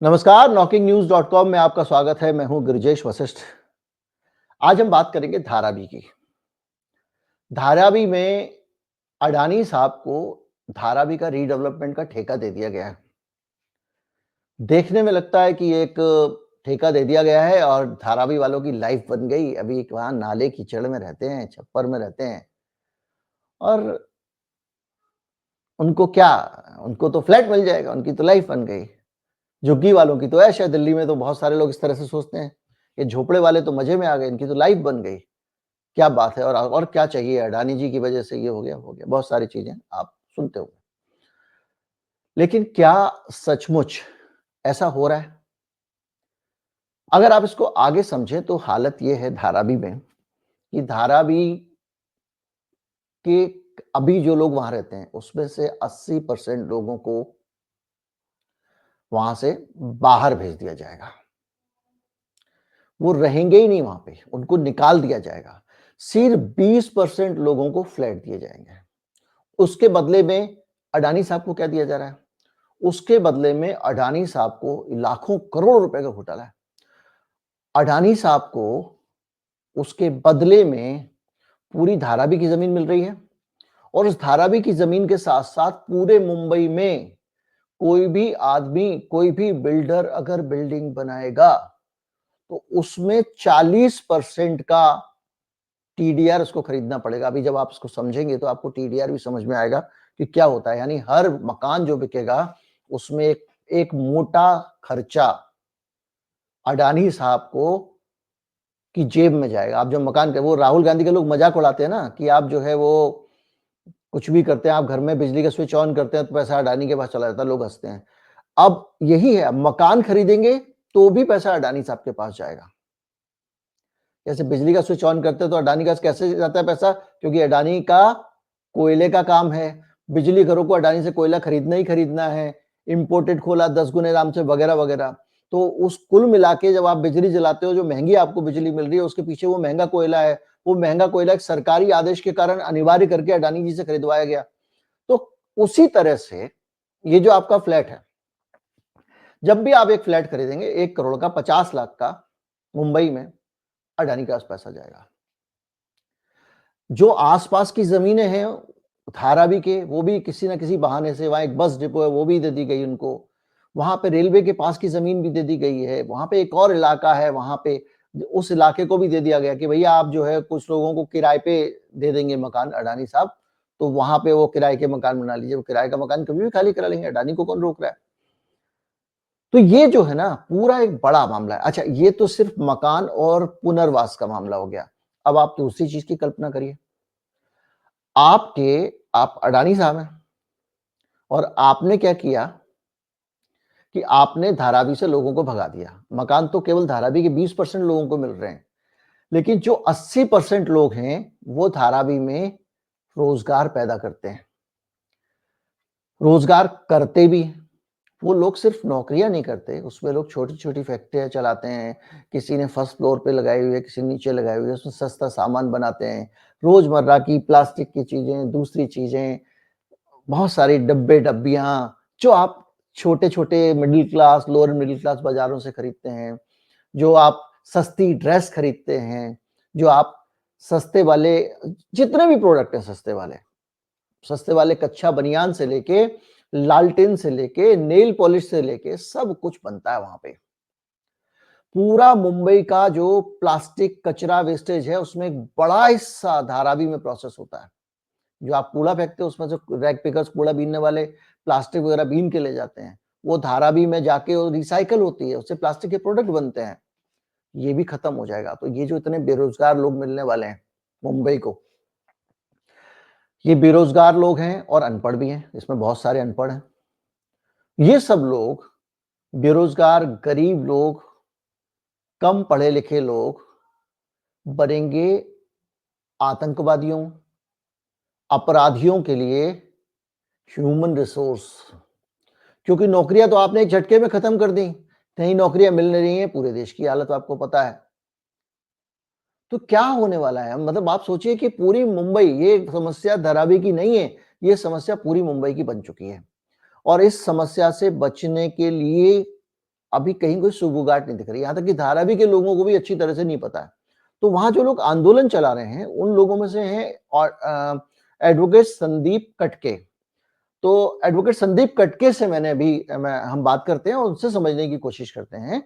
नमस्कार, नॉकिंगन्यूज़.com में आपका स्वागत है। मैं हूं गिरिजेश वशिष्ठ। आज हम बात करेंगे धारावी की। धारावी में अडानी साहब को धारावी का रीडेवलपमेंट का ठेका दे दिया गया है। देखने में लगता है कि एक ठेका दे दिया गया है और धारावी वालों की लाइफ बन गई। अभी वहां नाले कीचड़ में रहते हैं, छप्पर में रहते हैं और उनको क्या, उनको तो फ्लैट मिल जाएगा, उनकी तो लाइफ बन गई। झुग्गी वालों की तो ऐश है। दिल्ली में तो बहुत सारे लोग इस तरह से सोचते हैं। ये झोपड़े वाले तो मजे में आ गए, इनकी तो लाइफ बन गई। क्या बात है। और क्या चाहिए, अडानी जी की वजह से ये हो गया, बहुत सारी चीजें आप सुनते हो। लेकिन क्या सचमुच ऐसा हो रहा है? अगर आप इसको आगे समझें तो हालत ये है धारावी में कि धारावी के अभी जो लोग वहां रहते हैं उसमें से 80% लोगों को वहां से बाहर भेज दिया जाएगा। वो रहेंगे ही नहीं वहां पे, उनको निकाल दिया जाएगा। सिर्फ 20% लोगों को फ्लैट दिए जाएंगे। उसके बदले में अडानी साहब को क्या दिया जा रहा है? उसके बदले में अडानी साहब को लाखों करोड़ रुपए का घोटाला है। अडानी साहब को उसके बदले में पूरी धारावी की जमीन मिल रही है और उस धारावी की जमीन के साथ साथ पूरे मुंबई में कोई भी आदमी, कोई भी बिल्डर अगर बिल्डिंग बनाएगा तो उसमें 40% का टीडीआर उसको खरीदना पड़ेगा। अभी जब आप इसको समझेंगे तो आपको टीडीआर भी समझ में आएगा कि क्या होता है। यानी हर मकान जो बिकेगा उसमें एक मोटा खर्चा अडानी साहब को की जेब में जाएगा। आप जब मकान के, वो राहुल गांधी के लोग मजाक उड़ाते हैं ना कि आप जो है वो कुछ भी करते हैं, आप घर में बिजली का स्विच ऑन करते हैं तो पैसा अडानी के पास चला जाता है, लोग हंसते हैं। अब यही है, मकान खरीदेंगे तो भी पैसा अडानी साहब के पास जाएगा। जैसे बिजली का स्विच ऑन करते हैं तो अडानी का कैसे जाता है पैसा, क्योंकि अडानी का कोयले का काम है। बिजली घरों को अडानी से कोयला खरीदना ही खरीदना है। इंपोर्टेड कोयला 10 गुने दाम से वगैरह वगैरह। तो उस कुल मिला के जब आप बिजली जलाते हो, जो महंगी आपको बिजली मिल रही है उसके पीछे वो महंगा कोयला है। वो महंगा कोयला एक सरकारी आदेश के कारण अनिवार्य करके अडानी जी से खरीदवाया गया। तो उसी तरह से ये जो आपका फ्लैट है, जब भी आप एक फ्लैट खरीदेंगे 1 करोड़ का, 50 लाख का, मुंबई में अडानी के पास पैसा जाएगा। जो आसपास की जमीनें हैं धारावी के, वो भी किसी ना किसी बहाने से, वहां एक बस डिपो है वो भी दे दी गई उनको। वहां पे रेलवे के पास की जमीन भी दे दी गई है। वहां पे एक और इलाका है, वहां पे उस इलाके को भी दे दिया गया कि भैया आप जो है कुछ लोगों को किराए पे दे देंगे मकान अडानी साहब, तो वहां पे वो किराए के मकान बना लीजिए। वो किराए का मकान कभी भी खाली करा लेंगे, अडानी को कौन रोक रहा है। तो ये जो है ना पूरा एक बड़ा मामला है। अच्छा, ये तो सिर्फ मकान और पुनर्वास का मामला हो गया। अब आप दूसरी चीज की कल्पना करिए। आप अडानी साहब हैं और आपने क्या किया कि आपने धारावी से लोगों को भगा दिया। मकान तो केवल धारावी के 20% लोगों को मिल रहे हैं, लेकिन जो 80% लोग हैं वो धारावी में रोजगार पैदा करते हैं, रोजगार करते भी हैं। वो लोग सिर्फ नौकरियां नहीं करते, उसमें लोग छोटी छोटी फैक्ट्रियां चलाते हैं। किसी ने फर्स्ट फ्लोर पे लगाई हुई है, किसी ने नीचे लगाई हुई है, उसमें सस्ता सामान बनाते हैं। रोजमर्रा की प्लास्टिक की चीजें, दूसरी चीजें, बहुत सारी डब्बे डब्बियां जो आप छोटे छोटे middle class, lower middle class बाजारों से खरीदते हैं, जो आप सस्ती ड्रेस खरीदते हैं, जो आप सस्ते वाले जितने भी प्रोडक्ट हैं, सस्ते वाले कच्चा बनियान से लेके लालटेन से लेके नेल पॉलिश से लेके सब कुछ बनता है वहां पे। पूरा मुंबई का जो प्लास्टिक कचरा वेस्टेज है उसमें एक बड़ा हिस्सा धारावी में प्रोसेस होता है। जो आप कूड़ा फेंकते हो उसमें से रैक पिकर्स, कूड़ा बीनने वाले प्लास्टिक वगैरह बीन के ले जाते हैं, वो धारावी में जाके वो रिसाइकल होती है, उससे प्लास्टिक के प्रोडक्ट बनते हैं। ये भी खत्म हो जाएगा। तो ये जो इतने बेरोजगार लोग मिलने वाले हैं मुंबई को, ये बेरोजगार लोग हैं और अनपढ़ भी हैं, इसमें बहुत सारे अनपढ़ हैं। ये सब लोग, बेरोजगार गरीब लोग, कम पढ़े लिखे लोग बनेंगे आतंकवादियों, अपराधियों के लिए ह्यूमन रिसोर्स। क्योंकि नौकरियां तो आपने एक झटके में खत्म कर दी, कहीं नौकरियां मिल नहीं रही हैं, पूरे देश की हालत आपको पता है। तो क्या होने वाला है, मतलब आप सोचिए कि पूरी मुंबई, ये समस्या धारावी की नहीं है, ये समस्या पूरी मुंबई की बन चुकी है। और इस समस्या से बचने के लिए अभी कहीं कोई सुगबुगाहट नहीं दिख रही, यहाँ तक कि धारावी के लोगों को भी अच्छी तरह से नहीं पता है। तो वहाँ जो लोग आंदोलन चला रहे हैं, उन लोगों में से हैं और एडवोकेट संदीप कटके। तो एडवोकेट संदीप कटके से हम बात करते हैं और उनसे समझने की कोशिश करते हैं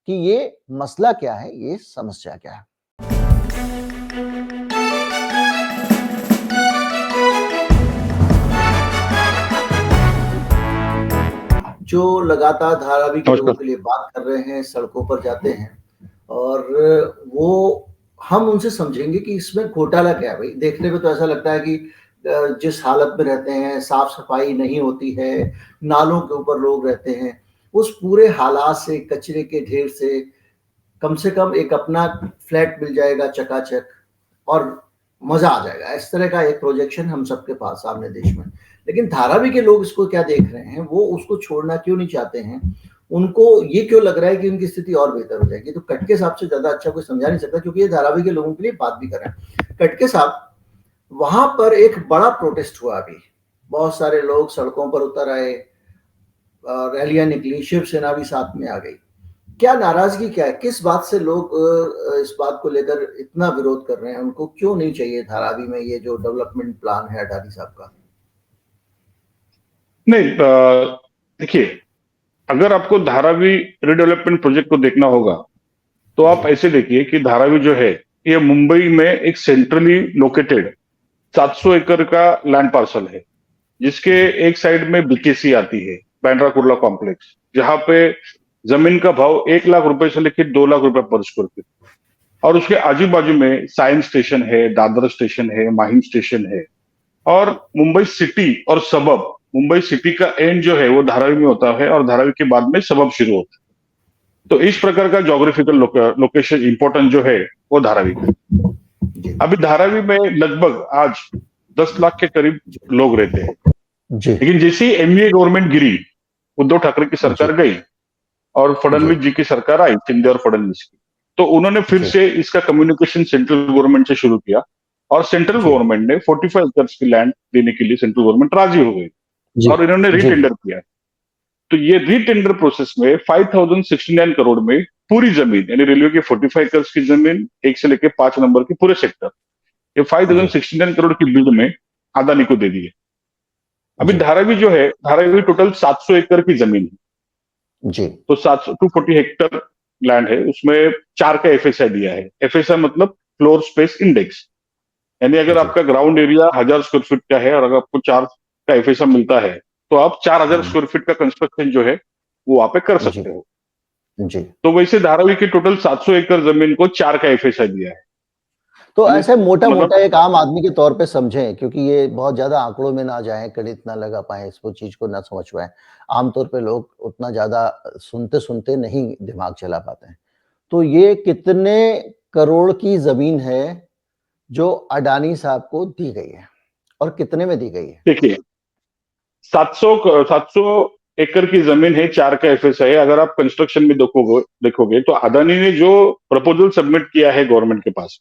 कि ये मसला क्या है, ये समस्या क्या है। जो लगातार धारावी के लोगों के लिए बात कर रहे हैं, सड़कों पर जाते हैं और वो हम उनसे समझेंगे कि इसमें घोटाला क्या है। भाई देखने में तो ऐसा लगता है कि जिस हालत में रहते हैं, साफ सफाई नहीं होती है, नालों के ऊपर लोग रहते हैं, उस पूरे हालात से, कचरे के ढेर से कम एक अपना फ्लैट मिल जाएगा चकाचक और मजा आ जाएगा। इस तरह का एक प्रोजेक्शन हम सबके पास सामने देश में। लेकिन धारावी के लोग इसको क्या देख रहे हैं, वो उसको छोड़ना क्यों नहीं चाहते हैं, उनको ये क्यों लग रहा है कि उनकी स्थिति और बेहतर हो जाएगी। तो कटके साहब से ज्यादा अच्छा कोई समझा नहीं सकता, क्योंकि ये धारावी के लोगों के लिए बात भी कर रहे हैं। कटके साहब, वहां पर एक बड़ा प्रोटेस्ट हुआ अभी, बहुत सारे लोग सड़कों पर उतर आए, रैलियां निकली, शिवसेना भी साथ में आ गई। क्या नाराजगी क्या है, किस बात से लोग इस बात को लेकर इतना विरोध कर रहे हैं, उनको क्यों नहीं चाहिए धारावी में ये जो डेवलपमेंट प्लान है अडानी साहब का? नहीं, देखिए, अगर आपको धारावी रिडेवलपमेंट प्रोजेक्ट को देखना होगा तो आप ऐसे देखिए कि धारावी जो है ये मुंबई में एक सेंट्रली लोकेटेड 700 एकड़ का लैंड पार्सल है, जिसके एक साइड में बीकेसी आती है, बांद्रा कुर्ला कॉम्प्लेक्स, जहां पे जमीन का भाव 1 लाख रुपए से लेकर 2 लाख रुपए पर स्क्वायर फीट, और उसके आजू बाजू में साइंस स्टेशन है, दादर स्टेशन है, माहिम स्टेशन है, और मुंबई सिटी और सबब, मुंबई सिटी का एंड जो है वो धारावी में होता है और धारावी के बाद में सबब शुरू होता है। तो इस प्रकार का ज्योग्राफिकल लोकेशन इंपॉर्टेंट जो है वो धारावी का। अभी धारावी में लगभग आज 10 लाख के करीब लोग रहते हैं। लेकिन जैसे ही एनडीए गवर्नमेंट गिरी, उद्धव ठाकरे की सरकार गई और फडणवीस जी की सरकार आई, शिंदे और फडणवीस की, तो उन्होंने फिर से इसका कम्युनिकेशन सेंट्रल गवर्नमेंट से शुरू किया और सेंट्रल गवर्नमेंट ने 45 एकर्स की लैंड देने के लिए सेंट्रल गवर्नमेंट राजी हो गई और इन्होंने रीटेंडर किया। तो ये रीटेंडर प्रोसेस में 5069 करोड़ में पूरी जमीन, यानी रेलवे के 45 एकर्स की जमीन 1 से लेकर 5 नंबर की पूरे सेक्टर, ये 5069 करोड़ की बिड में अदानी को दे दी है। अभी धारावी जो है, धारावी टोटल 700 एकड़ की जमीन है जी। तो 240 हेक्टर लैंड है, उसमें 4 का एफएसआई दिया है। एफएसआई मतलब फ्लोर स्पेस इंडेक्स, यानी अगर आपका ग्राउंड एरिया 1000 स्क्वायर फीट का है और अगर आपको 4 का एफएसआई मिलता है तो आप 4000 स्क्वायर फीट का कंस्ट्रक्शन जो है वो वहां पे कर सकते हो जी। तो वैसे धारावी की टोटल 700 एकड़ जमीन को 4 का एफएसआई दिया है। तो ऐसे मोटा मोटा एक आम आदमी के तौर पे समझें, क्योंकि ये बहुत ज्यादा आंकड़ों में ना जाए, गणित ना लगा पाए, इसको चीज को ना समझ पाए। आमतौर पे लोग उतना ज्यादा सुनते सुनते नहीं दिमाग चला पाते हैं। तो ये कितने करोड़ की जमीन है जो अडानी साहब को दी गई है और कितने में दी गई है? देखिए, 700 एकड़ की जमीन है, 4 का एफएसआई है। अगर आप कंस्ट्रक्शन में देखोगे तो अदानी ने जो प्रपोजल सबमिट किया है गवर्नमेंट के पास,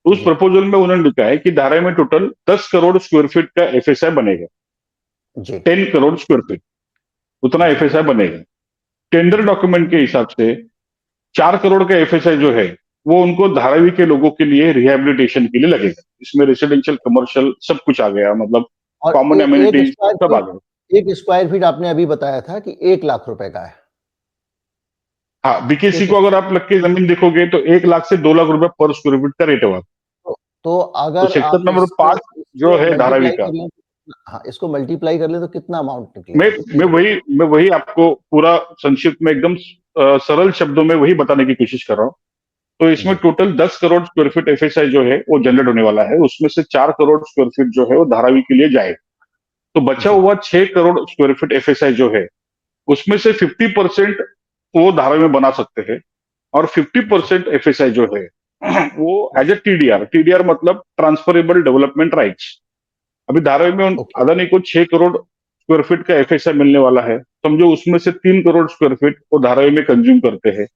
उस प्रपोजल में उन्होंने लिखा है कि धारावी में टोटल 10 करोड़ स्क्वायर फीट का एफएसआई बनेगा जी। 10 करोड़ स्क्वायर फीट उतना एफएसआई बनेगा। टेंडर डॉक्यूमेंट के हिसाब से 4 करोड़ का एफएसआई जो है वो उनको धारावी के लोगों के लिए रिहेबिलिटेशन के लिए लगेगा। इसमें रेसिडेंशियल, कमर्शियल सब कुछ आ गया, मतलब कॉमन एमिनिटीज सब आ गया। 1 स्क्वायर फीट आपने अभी बताया था कि 1 लाख रुपए का है। हाँ, बीकेसी को अगर आप लग के जमीन देखोगे तो 1 लाख से 2 लाख रुपए पर स्क्वायर फीट का रेट है। तो अगर सेक्टर नंबर 5 जो है धारावी का, हाँ, इसको मल्टीप्लाई कर ले तो कितना अमाउंट निकले? मैं वही आपको पूरा संक्षिप्त में एकदम सरल शब्दों में वही बताने की कोशिश कर रहा हूँ। तो इसमें total 10 crore square feet FSI जो है वो जनरेट होने वाला है। उसमें से 4 करोड़ स्क्वायर फीट जो है वो धारावी के लिए जाएगा। तो बचा हुआ 6 करोड़ स्क्वायर फीट एफएसआई जो है उसमें से 50% वो धारावी में बना सकते हैं और 50% एफएसआई जो है वो एज ए टीडीआर मतलब ट्रांसफरेबल डेवलपमेंट राइट्स। अभी धारावी में अदानी को 6 करोड़ स्क्वायर फीट का एफएसआई मिलने वाला है। समझो उसमें से 3 करोड़ स्क्वायर फीट वो धारावी में कंज्यूम करते हैं।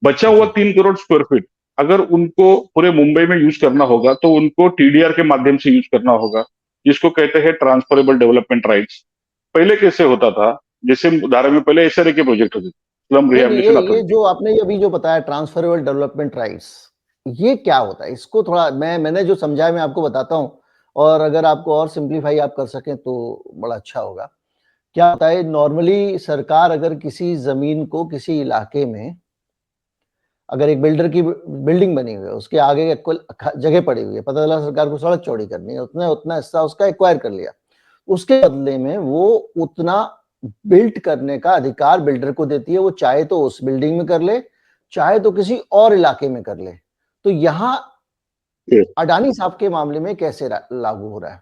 बचा हुआ 3 करोड़ स्क्वायर फीट अगर उनको पूरे मुंबई में यूज करना होगा तो उनको टीडीआर के माध्यम से यूज करना होगा, जिसको कहते हैं ट्रांसफरेबल डेवलपमेंट राइट्स। पहले कैसे होता था, जैसे धारावी में पहले एसआरए के प्रोजेक्ट होते थे, स्लम नहीं नहीं, रिहेबिलिटेशन ये अथॉरिटी। जो आपने ये अभी जो बताया ट्रांसफरेबल डेवलपमेंट राइट्स, ये क्या होता है? इसको थोड़ा मैंने जो समझा है मैं आपको बताता हूँ, और अगर आपको और सिंप्लीफाई आप कर सकें तो बड़ा अच्छा होगा। क्या होता है, नॉर्मली सरकार अगर किसी जमीन को किसी इलाके में, अगर एक बिल्डर की बिल्डिंग बनी हुई है, उसके आगे कुल जगह पड़ी हुई है, पता चला सरकार को सड़क चौड़ी करनी है, उसने उतना हिस्सा उसका एक्वायर कर लिया, उसके बदले में वो उतना बिल्ट करने का अधिकार बिल्डर को देती है। वो चाहे तो उस बिल्डिंग में कर ले, चाहे तो किसी और इलाके में कर ले। तो यहां अडानी साहब के मामले में कैसे लागू हो रहा है?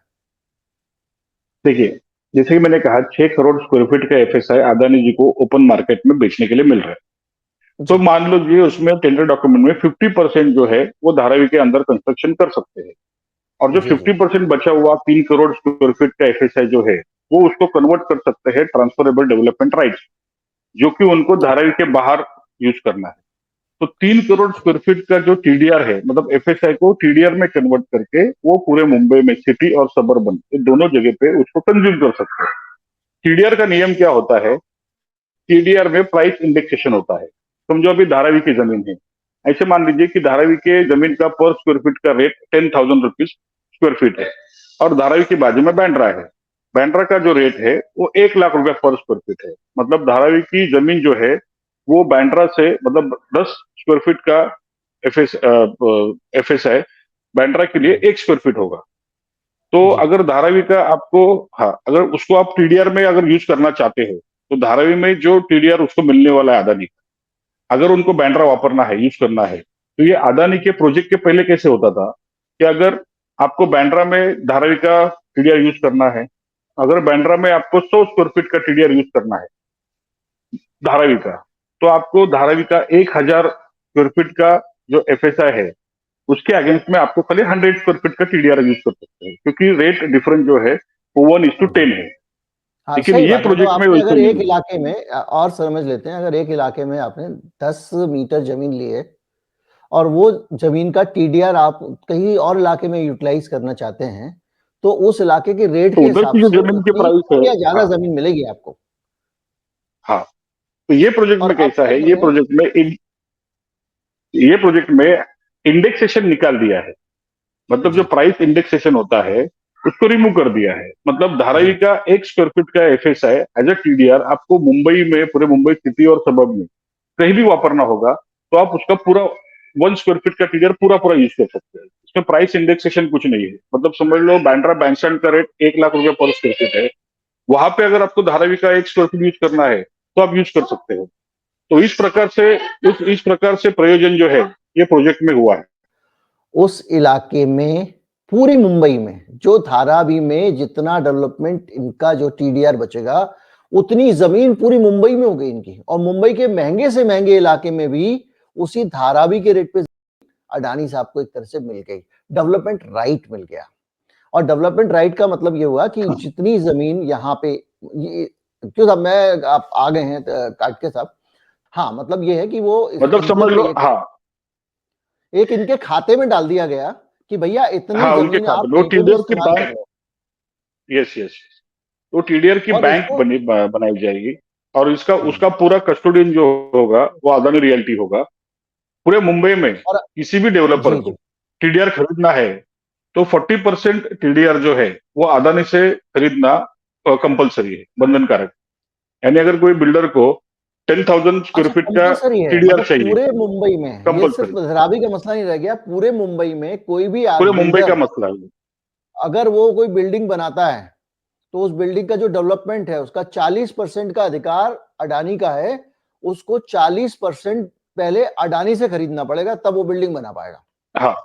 देखिए, जैसे कि मैंने कहा 6 करोड़ स्क्वायर फीट का एफएसआई अदानी जी को ओपन मार्केट में बेचने के लिए मिल रहा है। तो जी मान लीजिए उसमें टेंडर डॉक्यूमेंट में 50% जो है वो धारावी के अंदर कंस्ट्रक्शन कर सकते हैं, और जो जी जी 50% बचा हुआ 3 करोड़ स्क्वायर फीट का एफएसआई जो है वो उसको कन्वर्ट कर सकते हैं ट्रांसफरेबल डेवलपमेंट राइट्स, जो कि उनको धारावी के बाहर यूज करना है। तो 3 करोड़ स्क्वायर फीट का जो टीडीआर है, मतलब एफएसआई को टीडीआर में कन्वर्ट करके वो पूरे मुंबई में सिटी और सबर्बन ये दोनों जगह पे उसको कंज्यूम कर सकते हैं। टीडीआर का नियम क्या होता है? टीडीआर में प्राइस इंडेक्सेशन होता है। समझो अभी धारावी की जमीन है, ऐसे मान लीजिए कि धारावी के जमीन का पर स्क्वायर फीट का रेट 10,000 रुपीज स्क्वायर फीट है, और धारावी के बाजू में बैंड्रा है। बैंड्रा का जो रेट है वो 1 लाख रुपया पर स्क्वायर फीट है। मतलब धारावी की जमीन जो है वो बैंड्रा से, मतलब 10 स्क्वायर फीट का एफएसआई बैंड्रा के लिए 1 स्क्वायर फीट होगा। तो जी अगर धारावी का आपको, हाँ, अगर उसको आप टीडीआर में अगर यूज करना चाहते हो, तो धारावी में जो टीडीआर उसको मिलने वाला है अदानी का, अगर उनको बैंड्रा वापरना है, यूज करना है, तो ये अदानी के प्रोजेक्ट के पहले कैसे होता था कि अगर आपको बैंड्रा में धारावी का टीडीआर यूज करना है, अगर बैंड्रा में आपको 100 स्क्वायर फीट का टीडीआर यूज करना है धारावी का, तो आपको धारावी का 1,000 स्क्वायर फीट का जो एफएसआई है उसके अगेंस्ट में आपको खाली 100 स्क्वायर फीट का टीडीआर यूज कर सकते हैं, क्योंकि रेट डिफरेंस जो है वो 1:10 है। हाँ, लेकिन सही ये बात है। तो प्रोजेक्ट में आपने वैसा अगर नहीं एक है। इलाके में और समझ लेते हैं, अगर एक इलाके में आपने 10 मीटर जमीन ली है और वो जमीन का टीडीआर आप कहीं और इलाके में यूटिलाइज करना चाहते हैं, तो उस इलाके के रेट तो के उधर हिसाब की जो से जमीन की उतनी प्राइस है, कम या ज्यादा हाँ, जमीन मिलेगी आपको। हाँ, तो ये प्रोजेक्ट और में अब कैसा क्या है, कर रहे हैं? ये प्रोजेक्ट में इंडेक्सेशन निकाल दिया है। मतलब जो जी प्राइस इंडेक्सेशन होता है उसको रिमूव कर दिया है। मतलब धारावी जी का 1 स्क्वायर फीट का एफएसआई एज अ टीडीआर आपको मुंबई में, पूरे मुंबई सिटी और सबब में कहीं भी वापरना होगा, तो आप उसका पूरा 1 स्क्वायर फीट का टीडीआर पूरा पूरा यूज कर सकते हैं। इसमें प्राइस इंडेक्सेशन कुछ नहीं है। मतलब समझ लो बैंड्रा बैंडस्टैंड का रेट 1 लाख रुपया पर स्क्वायर फीट है, वहां पे अगर आपको धारावी का 1 स्क्वायर फीट यूज करना है तो आप यूज कर सकते हो। तो इस प्रकार से प्रयोजन जो है ये प्रोजेक्ट में हुआ है। उस इलाके में, पूरी मुंबई में, जो धारावी में जितना डेवलपमेंट इनका जो टीडीआर बचेगा, उतनी जमीन पूरी मुंबई में हो गई इनकी। और मुंबई के महंगे से महंगे इलाके में भी उसी धारावी के रेट पे अडानी साहब को एक तरह से मिल गई, डेवलपमेंट राइट मिल गया। और डेवलपमेंट राइट का मतलब ये हुआ कि जितनी जमीन यहाँ पे, ये क्यों साहब, मैं आप आ गए हैं काट के साहब। हाँ, मतलब ये है कि वो मतलब इनको समझ लो, हाँ, एक इनके खाते में डाल दिया गया कि भैया इतनी हाँ, उनके जमीन आप खाते में वो कहीं पे भी टीडीआर की इस्तेमाल कर बैंक, लो। यस यस, तो टीडीआर की और बैंक इसको बनाई जाएगी, और इसका हम्म, उसका पूरा कस्टोडियन जो होगा वो अदानी रियल्टी होगा। पूरे मुंबई में और किसी भी डेवलपर जी को जी टीडीआर खरीदना है तो 40% टीडीआर जो है वो अदानी से खरीदना कंपलसरी है, बंधनकारक। यानी अगर कोई बिल्डर को 10,000 स्क्वायर अच्छा, फीट का कंपलसरी है, टीडीआर मतलब चाहिए, पूरे मुंबई में, ये सिर्फ कंपलसरी, धरावी का मसला नहीं रह गया, पूरे मुंबई में कोई भी पूरे मुंबई का बिल्डर मसला है। अगर वो कोई बिल्डिंग बनाता है, तो उस बिल्डिंग का जो डेवलपमेंट है उसका 40% का अधिकार अडानी का है। उसको 40% पहले अडानी से खरीदना पड़ेगा, तब वो बिल्डिंग बना पाएगा। हाँ,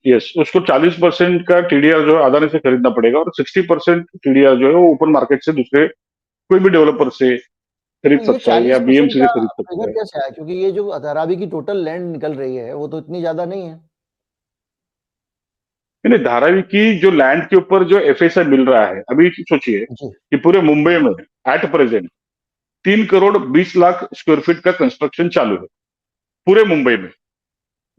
यस, उसको 40% का टीडीआर जो है अदानी से खरीदना पड़ेगा, और 60% टीडीआर जो है वो ओपन मार्केट से दूसरे कोई भी डेवलपर से खरीद तो ये सकता है या 40% बीएमसी से का खरीद सकता फिगर है। कैसे आया? क्योंकि ये जो धारावी की टोटल लैंड निकल रही है वो तो इतनी ज्यादा नहीं है। नहीं, धारावी की जो लैंड के ऊपर जो एफएसआई मिल रहा है, अभी सोचिए जी कि पूरे मुंबई में at present 3 crore 20 lakh square feet का कंस्ट्रक्शन चालू है पूरे मुंबई में।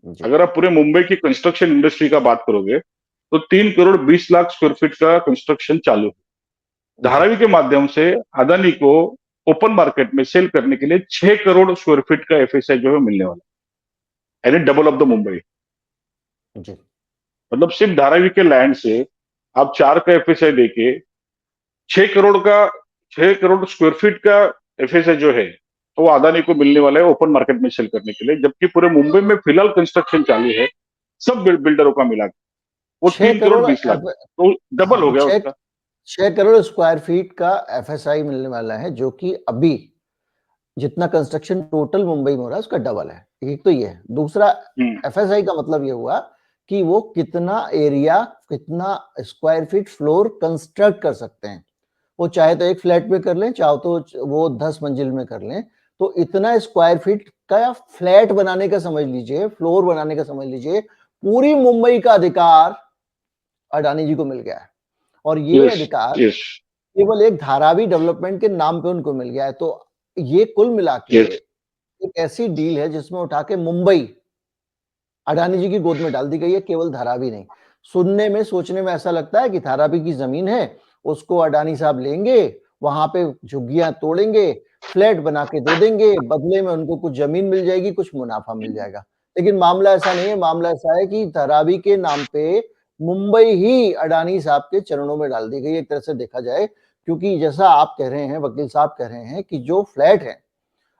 जी अगर आप पूरे मुंबई की कंस्ट्रक्शन इंडस्ट्री का बात करोगे तो 3 करोड़ 20 लाख स्क्वायर फीट का कंस्ट्रक्शन चालू है। जी धारावी के माध्यम से अदानी को ओपन मार्केट में सेल करने के लिए 6 करोड़ स्क्वायर फीट का एफएसआई जो है मिलने वाला है, यानी डबल ऑफ द मुंबई। जी मतलब सिर्फ धारावी के लैंड से आप 4 का एफएसआई देके 6 करोड़ का 6 करोड़ स्क्वायर फीट का एफएसआई जो है तो वो अदानी को मिलने वाला है ओपन मार्केट में सेल करने के लिए, जबकि पूरे मुंबई में फिलहाल कंस्ट्रक्शन चालू है सब बिल्डरों का मिला के, वो छह 3 करोड़ 20 लाख, तो डबल हाँ, हो तो गया छह उसका। 6 करोड़ स्क्वायर फीट का एफएसआई मिलने वाला है, जो कि अभी जितना कंस्ट्रक्शन टोटल मुंबई में हो रहा है उसका डबल है। एक तो ये है। दूसरा, एफएसआई का मतलब ये हुआ कि वो कितना एरिया, कितना स्क्वायर फीट फ्लोर कंस्ट्रक्ट कर सकते हैं। वो चाहे तो एक फ्लैट में कर लें, चाहे तो वो 10 मंजिल में कर लें, तो इतना स्क्वायर फीट का फ्लैट बनाने का समझ लीजिए, फ्लोर बनाने का समझ लीजिए, पूरी मुंबई का अधिकार अडानी जी को मिल गया है। और ये यस अधिकार यस केवल एक धारावी डेवलपमेंट के नाम पे उनको मिल गया है। तो ये कुल मिला के यस एक ऐसी डील है जिसमें उठा के मुंबई अडानी जी की गोद में डाल दी गई है, केवल धारावी नहीं। सुनने में, सोचने में ऐसा लगता है कि धारावी की जमीन है, उसको अडानी साहब लेंगे, वहां पे झुग्गियां तोड़ेंगे, फ्लैट बना के दे देंगे, बदले में उनको कुछ जमीन मिल जाएगी, कुछ मुनाफा मिल जाएगा। लेकिन मामला ऐसा नहीं है। मामला ऐसा है कि धारावी के नाम पे मुंबई ही अडानी साहब के चरणों में डाल दी गई, एक तरह से देखा जाए। क्योंकि जैसा आप कह रहे हैं, वकील साहब कह रहे हैं कि जो फ्लैट है,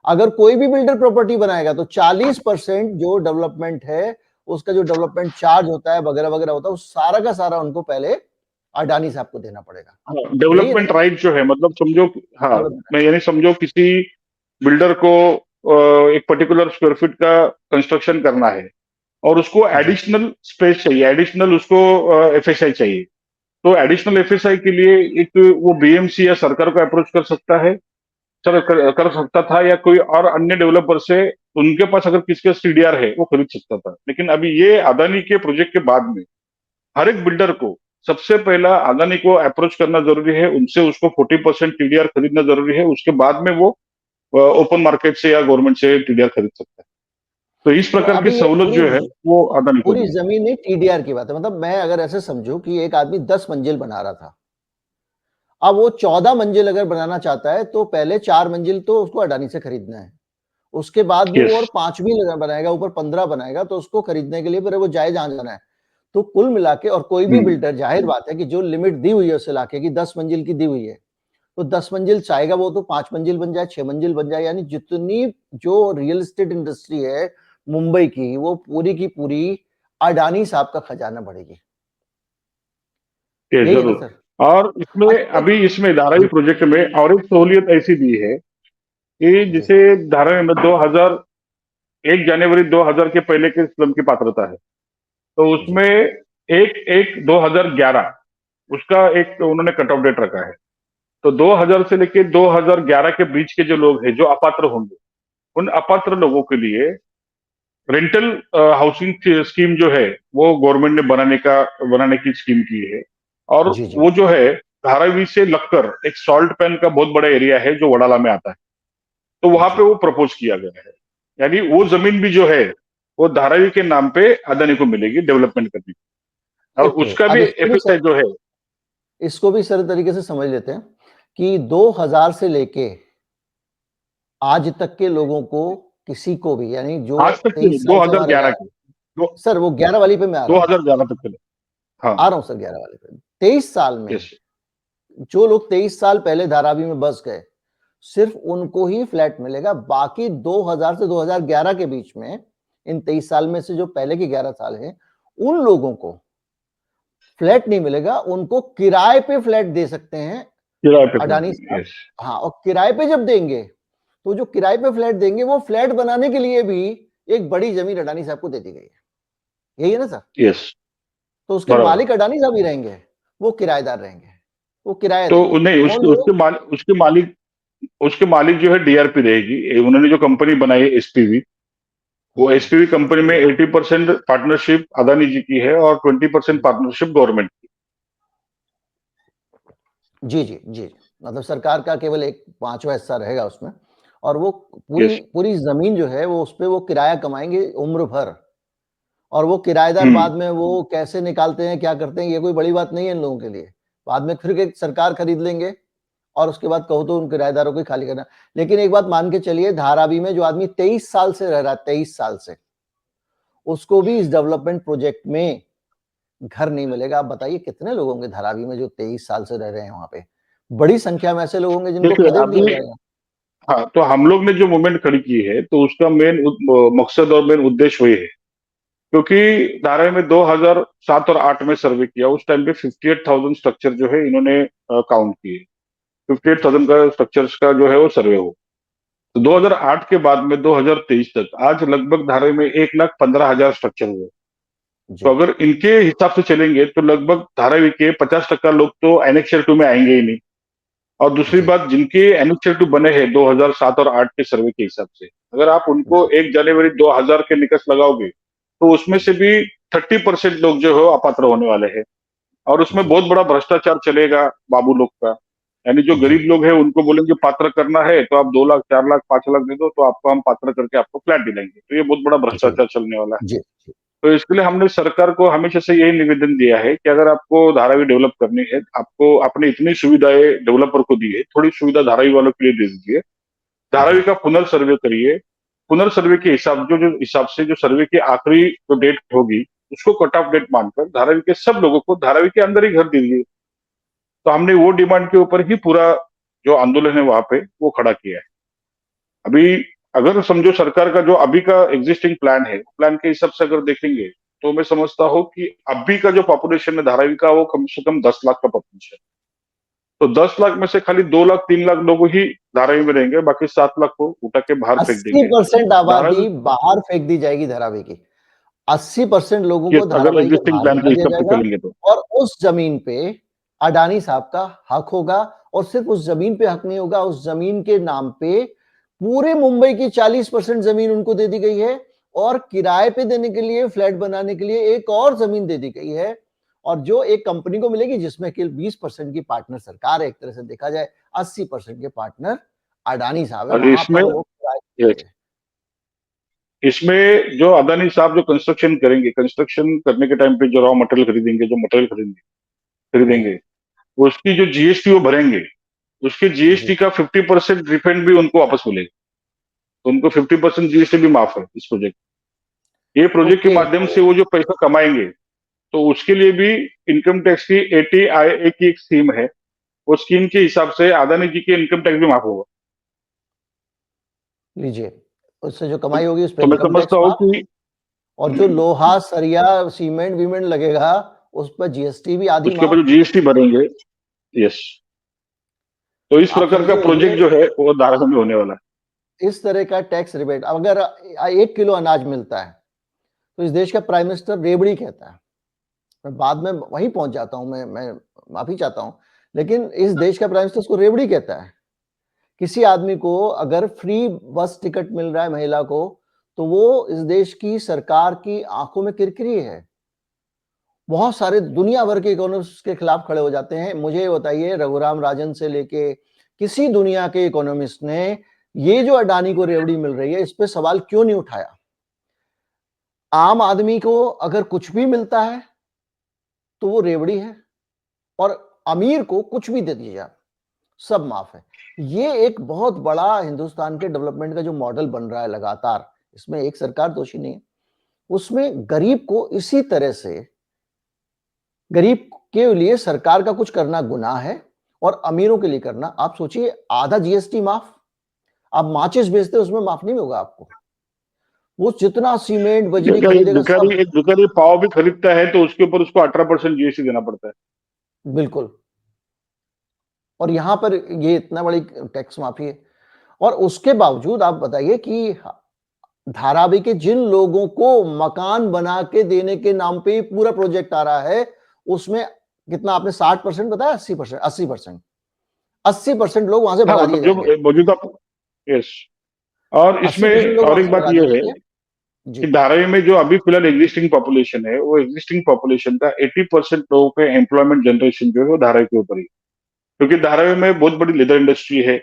अगर कोई भी बिल्डर प्रॉपर्टी बनाएगा तो 40% जो डेवलपमेंट है, उसका जो डेवलपमेंट चार्ज होता है वगैरह वगैरह होता है, वो सारा का सारा उनको पहले अडानी साहब को देना पड़ेगा। यही है ना डेवलपमेंट सर? राइट जो है, मतलब समझो, हाँ, डेवलपमेंट। मैं यानी समझो किसी बिल्डर को एक पर्टिकुलर स्क्वायर फीट का कंस्ट्रक्शन करना है और उसको जी एडिशनल स्पेस चाहिए, एडिशनल उसको एफएसआई चाहिए, तो एडिशनल एफएसआई के लिए एक वो बीएमसी या सरकार को अप्रोच कर सकता है, कर सकता था, या कोई और अन्य डेवलपर से, उनके पास अगर किसके सीडीआर है वो खरीद सकता था। लेकिन अभी ये अदानी के प्रोजेक्ट के बाद में हर एक बिल्डर को सबसे पहला अदानी को अप्रोच करना जरूरी है, उनसे उसको 40% टीडीआर खरीदना जरूरी है, उसके बाद में वो ओपन मार्केट से या गवर्नमेंट से टीडीआर खरीद सकता है। तो इस तो प्रकार की अभी ये सहूलत पूरी जो है वो अदानी को पूरी दी है। जमीन नहीं, टीडीआर की बात है। मतलब मैं अगर ऐसे समझू कि एक आदमी 10 मंजिल बना रहा था, अब वो 14 मंजिल अगर बनाना चाहता है, तो पहले 4 मंजिल तो उसको अडानी से खरीदना है। उसके बाद में वो यस और 5 भी बनाएगा, ऊपर 15 बनाएगा, तो उसको खरीदने के लिए फिर वो जाए जहां जाना है। तो कुल मिला के, और कोई भी बिल्डर, जाहिर बात है कि जो लिमिट दी हुई है उस इलाके की 10 मंजिल की दी हुई है, तो 10 मंजिल चाहेगा वो तो 5 मंजिल बन जाए, 6 मंजिल बन जाए। यानी जितनी जो रियल एस्टेट इंडस्ट्री है मुंबई की, वो पूरी की पूरी अडानी साहब का खजाना बढ़ेगी। यस यही है ना जरूर। सर? और इसमें अच्छा अभी इसमें धारावी प्रोजेक्ट में और एक सहूलियत ऐसी दी है कि जी जिसे धारावी में 2000 1 जनवरी 2000 के पहले के स्लम की पात्रता है, तो जी उसमें 1/1/2011 उसका एक उन्होंने कट ऑफ डेट रखा है। तो 2000 से लेके 2011 के बीच के जो लोग हैं जो अपात्र होंगे, उन अपात्र लोगों के लिए रेंटल हाउसिंग स्कीम जो है वो गवर्नमेंट ने बनाने की स्कीम की है। और जी जी वो जो है धारावी से लगकर एक सॉल्ट पैन का बहुत बड़ा एरिया है जो वडाला में आता है, तो वहां जी। पे वो प्रपोज किया गया है। यानी वो जमीन भी जो है वो धारावी के नाम पे अदानी को मिलेगी डेवलपमेंट करने की, और ओके, उसका अब भी एफएसआई जो है। इसको भी सरल तरीके से समझ लेते हैं कि 2000 से लेके आज तक के लोगों को, किसी को भी, यानी जो आज तक की नहीं, 23 साल से वहां रह 2011 रहा है। की, दो सर वो 11 वाली पे मैं आ रहा हूँ, 2011 तक के लिए। हाँ। आ रहा हूँ सर 11 वाले पे। 23 साल में यस जो लोग 23 साल पहले धारावी में बस गए, सिर्फ उनको ही फ्लैट मिलेगा। बाकी 2000 से 2011 के बीच में, इन 23 साल में से जो पहले के 11 साल हैं, उन लोगों को फ्लैट नहीं मिलेगा। उनको किराए पे फ्लैट दे सकते हैं किराए पे अडानी फ्लैट। साहब। यस हाँ, और किराए पे जब देंगे, तो जो किराए पे फ्लैट देंगे, वो फ्लैट बनाने के लिए भी एक बड़ी जमीन अडानी साहब को दे दी गई है। यही है ना सर? यस तो उसके बराबर। मालिक अडानी साहब ही रहेंगे, वो किराएदार रहेंगे, वो किराया तो देंगे। नहीं, कौन लोग? उसके मालिक जो है डीआरपी रहेगी। उन्होंने जो कंपनी बनाई है एसपीवी, वो एसपीवी कंपनी में 80% पार्टनरशिप अदानी जी की है और 20% पार्टनरशिप गवर्नमेंट की। जी जी जी। मतलब सरकार का केवल एक 5वां हिस्सा रहेगा उसमें। और वो पूरी यस। पूरी जमीन जो है, वो उस पे वो किराया कमाएंगे उम्र भर। और वो किराएदार हम्म। बाद में वो कैसे निकालते हैं, क्या करते हैं, ये कोई बड़ी बात नहीं है इन लोगों के लिए। बाद में फिर एक सरकार खरीद लेंगे और उसके बाद कहो तो उन किराएदारों को ही खाली करना। लेकिन एक बात मान के चलिए, धारावी में जो आदमी 23 साल से रह रहा है, 23 साल से, उसको भी इस डेवलपमेंट प्रोजेक्ट में घर नहीं मिलेगा। आप बताइए कितने लोग होंगे धारावी में जो 23 साल से रह रहे हैं वहां पे। बड़ी संख्या में ऐसे लोग होंगे जिनको देखिए खदेड़ दिया अभी, जाएगा। हाँ, तो हम लोग ने जो मूवमेंट खड़ी की है तो उसका मेन मकसद और मेन उद्देश्य वही है, क्योंकि धारावी में 2007 और 8 में सर्वे किया, उस टाइम पे 58,000 स्ट्रक्चर जो है इन्होंने काउंट किए। 58,000 का स्ट्रक्चर्स का जो है वो सर्वे हो। तो 2008 के बाद में 2023 तक आज लगभग धारावी में 1,15,000 स्ट्रक्चर हुए। तो जी अगर इनके हिसाब से चलेंगे तो लगभग धारावी के 50% लोग तो एनेक्सर 2 में आएंगे ही नहीं। और दूसरी जी बात, जिनके एनेक्सर 2 बने हैं 2007 और 8 के सर्वे के हिसाब से, अगर आप उनको जी 1 जनवरी 2000 के निकट लगाओगे तो उसमें से भी 30% लोग जो है अपात्र होने वाले हैं। और उसमें जी बहुत बड़ा भ्रष्टाचार चलेगा बाबू लोग का। यानी जो जी गरीब लोग हैं उनको बोलेंगे पात्र करना है तो आप 2 लाख 4 लाख 5 लाख दे दो तो आपको हम पात्र करके आपको फ्लैट दिलाएंगे। तो ये बहुत बड़ा जी भ्रष्टाचार चलने वाला है। जी जी तो इसके लिए हमने सरकार को हमेशा से यही निवेदन दिया है कि अगर आपको धारावी डेवलप करनी है, आपको आपने इतनी सुविधाएं डेवलपर को दी है, थोड़ी सुविधा धारावी वालों के लिए दे दीजिए। धारावी जी का पुनर्सर्वे करिए। पुनर्सर्वे के हिसाब जो जो हिसाब से जो सर्वे की आखिरी जो डेट होगी उसको कट ऑफ डेट मानकर धारावी के सब लोगों को धारावी के अंदर ही घर दीजिए। तो हमने वो डिमांड के ऊपर ही पूरा जो आंदोलन है वहां पे वो खड़ा किया है। अभी अगर समझो सरकार का जो अभी का एग्जिस्टिंग प्लान है, प्लान के हिसाब से अगर देखेंगे तो मैं समझता हूँ कि अभी का जो पॉपुलेशन है धारावी का वो कम से कम 10 लाख का पॉपुलेशन है। तो 10 लाख में से खाली 2 लाख 3 लाख लोग ही धारावी में रहेंगे, बाकी 7 लाख को उठा के बाहर फेंक देंगे। 80% धारावी, आबादी बाहर फेंक दी जाएगी धारावी की। 80% लोगों ये को अगर धारावाही के एग्जिस्टिंग बाहर प्लान के निकाल दिया हिसाब से जाएगा चलेंगे तो। और उस जमीन पे अडानी साहब का हक होगा। और सिर्फ उस जमीन पे हक नहीं होगा, उस जमीन के नाम पे पूरे मुंबई की 40% जमीन उनको दे दी गई है और किराए पे देने के लिए, फ्लैट बनाने के लिए एक और जमीन दे दी गई है। और जो एक कंपनी को मिलेगी जिसमें केवल 20% की पार्टनर सरकार है, एक तरह से देखा जाए 80% के पार्टनर अडानी साहब है, और वहां इसमें, पर वो किराए पे यस, देंगे। इसमें जो अदानी साहब जो कंस्ट्रक्शन करेंगे, कंस्ट्रक्शन करने के टाइम पे जो रॉ मटेरियल खरीदेंगे, जो मटेरियल जी खरीदेंगे उसकी जो जीएसटी वो भरेंगे, उसके जी जीएसटी का 50% रिफंड भी उनको वापस मिलेगा। तो उनको 50% जीएसटी भी माफ है इस प्रोजेक्ट। ये प्रोजेक्ट के ओके। माध्यम से वो जो पैसा कमाएंगे तो उसके लिए भी इनकम टैक्स की ATIA की एक स्कीम है। वो स्कीम के हिसाब से अदानी जी के इनकम टैक्स भी माफ होगा। लीजिए, उससे जो तो, कमाई होगी उस पे तो मैं इनकम समझता टैक्स हूँ माफ। कि और जो लोहा सरिया सीमेंट वीमेंट लगेगा उस पर जीएसटी भी आधी उसके ऊपर माफ। जो जीएसटी भरेंगे, यस, तो इस आप प्रकार का समझिए ये प्रोजेक्ट जो है वो धारावी में होने वाला है। इस तरह का टैक्स रिबेट, अगर 1 किलो अनाज मिलता है तो इस देश का प्राइम मिनिस्टर रेबड़ी कहता है। मैं बाद में वहीं पहुंच जाता हूं, मैं माफी चाहता हूं, लेकिन इस देश का प्राइम मिनिस्टर उसको रेबड़ी कहता है। किसी आदमी को अगर फ्री बस टिकट मिल रहा है महिला को, तो वो इस देश की सरकार की आंखों में किरकिरी है। बहुत सारे दुनिया भर के इकोनॉमिस्ट के खिलाफ खड़े हो जाते हैं। मुझे ये बताइए, रघुराम राजन से लेके किसी दुनिया के इकोनॉमिस्ट ने ये जो अडानी को रेवड़ी मिल रही है इस पे सवाल क्यों नहीं उठाया? आम आदमी को अगर कुछ भी मिलता है तो वो रेवड़ी है, और अमीर को कुछ भी दे दिया, सब माफ है। ये एक बहुत बड़ा हिंदुस्तान के डेवलपमेंट का जो मॉडल बन रहा है लगातार, इसमें एक सरकार दोषी नहीं है। उसमें गरीब को इसी तरह से, गरीब के लिए सरकार का कुछ करना गुनाह है और अमीरों के लिए करना, आप सोचिए, आधा जीएसटी माफ। आप माचिस बेचते हो उसमें माफ नहीं होगा आपको। वो जितना सीमेंट बजरी अगर खरीदेगा सब। एक भिखारी पाव भी खरीदता है तो उसके ऊपर उसको 18% जीएसटी देना पड़ता है। बिल्कुल। और यहां पर ये इतना बड़ी टैक्स माफी है, और उसके बावजूद आप बताइए कि धारावी के जिन लोगों को मकान बना के देने के नाम पे पूरा प्रोजेक्ट आ रहा है, उसमें कितना आपने 60% बताया? 80%, 80%, 80% लोग वहां से हाँ, भगा दिए मतलब जो जाएंगे। मौजूदा, यस। और 80% इसमें लोग और वहां एक से बात भगा दिए यह है जाएंगे। जी कि धारावी में जो अभी फिलहाल एग्जिस्टिंग पॉपुलेशन है वो एग्जिस्टिंग पॉपुलेशन का 80% लोगों के एम्प्लॉयमेंट जनरेशन जो है वो धारावी के ऊपर ही। क्योंकि धारावी में बहुत बड़ी लेदर इंडस्ट्री है,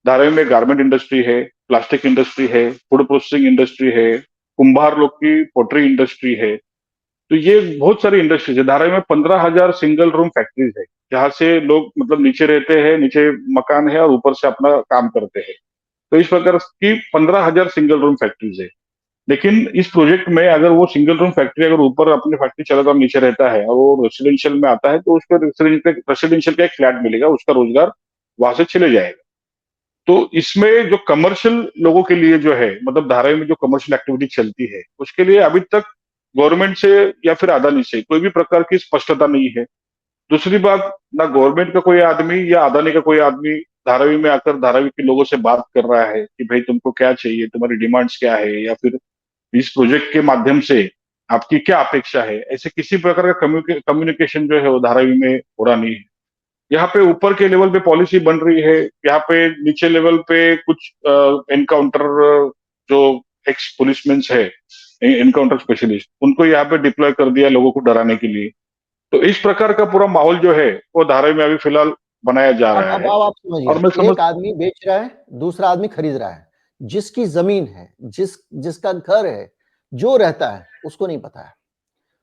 धारावी में गारमेंट इंडस्ट्री है, प्लास्टिक इंडस्ट्री है, फूड प्रोसेसिंग इंडस्ट्री है, कुंभार लोग की पोट्री इंडस्ट्री है। तो ये बहुत सारी इंडस्ट्रीज है। धारावी में 15,000 सिंगल रूम फैक्ट्रीज है, जहां से लोग मतलब नीचे रहते हैं, नीचे मकान है और ऊपर से अपना काम करते हैं। तो इस प्रकार की 15,000 सिंगल रूम फैक्ट्रीज है। लेकिन इस प्रोजेक्ट में अगर वो सिंगल रूम फैक्ट्री अगर ऊपर अपनी फैक्ट्री चलाता और नीचे रहता है और वो रेसिडेंशियल में आता है, तो उसको रेसिडेंशियल का एक फ्लैट मिलेगा, उसका रोजगार वहां से चले जाएगा। तो इसमें जो कमर्शियल लोगों के लिए जो है, मतलब धारावी में जो कमर्शियल एक्टिविटी चलती है, उसके लिए अभी तक गवर्नमेंट से या फिर अदानी से कोई भी प्रकार की स्पष्टता नहीं है। दूसरी बात, ना गवर्नमेंट का कोई आदमी या अदानी का कोई आदमी धारावी में आकर धारावी के लोगों से बात कर रहा है कि भाई तुमको क्या चाहिए, तुम्हारी डिमांड्स क्या है, या फिर इस प्रोजेक्ट के माध्यम से आपकी क्या अपेक्षा है। ऐसे किसी प्रकार का कम्युनिकेशन जो है वो धारावी में हो रहा नहीं है। यहाँ पे ऊपर के लेवल पे पॉलिसी बन रही है, यहाँ पे नीचे लेवल पे कुछ एनकाउंटर जो एक्स पुलिसमैन है, एनकाउंटर स्पेशलिस्ट, उनको यहाँ पे डिप्लॉय कर दिया लोगों को डराने के लिए। तो इस प्रकार का पूरा माहौल जो है वो धारावी में अभी फिलहाल बनाया जा अब रहा अब है। अब आप और मैं समझिए, समझ एक आदमी बेच रहा है, दूसरा आदमी खरीद रहा है। जिसकी जमीन है, जिसका घर है, जो रहता है, उसको नहीं पता है।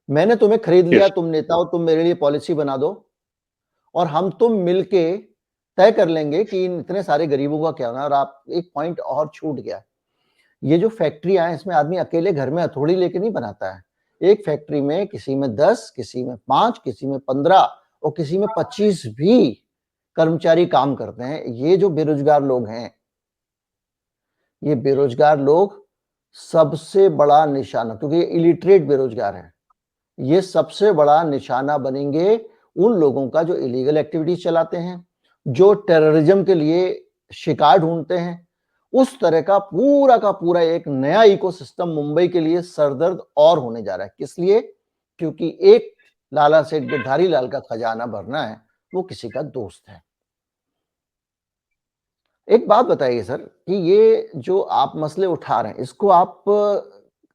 मैंने तुम्हें खरीद लिया, यस, तुम नेता हो, तुम मेरे लिए पॉलिसी बना दो और हम तुम मिलके तय कर लेंगे कि इन इतने सारे गरीबों का क्या होना है। और आप एक पॉइंट और छूट गया, ये जो फैक्ट्रियां हैं, इसमें आदमी अकेले घर में हथौड़ी लेके नहीं बनाता है। एक फैक्ट्री में किसी में 10, किसी में 5, किसी में 15 और किसी में 25 भी कर्मचारी काम करते हैं। ये जो बेरोजगार लोग हैं, ये बेरोजगार लोग सबसे बड़ा निशाना, क्योंकि ये इलिटरेट बेरोजगार है, ये सबसे बड़ा निशाना बनेंगे उन लोगों का जो इलीगल एक्टिविटीज चलाते हैं, जो टेररिज्म के लिए शिकार ढूंढते हैं। उस तरह का पूरा एक नया इकोसिस्टम मुंबई के लिए सरदर्द और होने जा रहा है। किस लिए? क्योंकि एक लाला सेठ गिरधारी लाल का खजाना भरना है, वो किसी का दोस्त है। एक बात बताइए सर, कि ये जो आप मसले उठा रहे हैं, इसको आप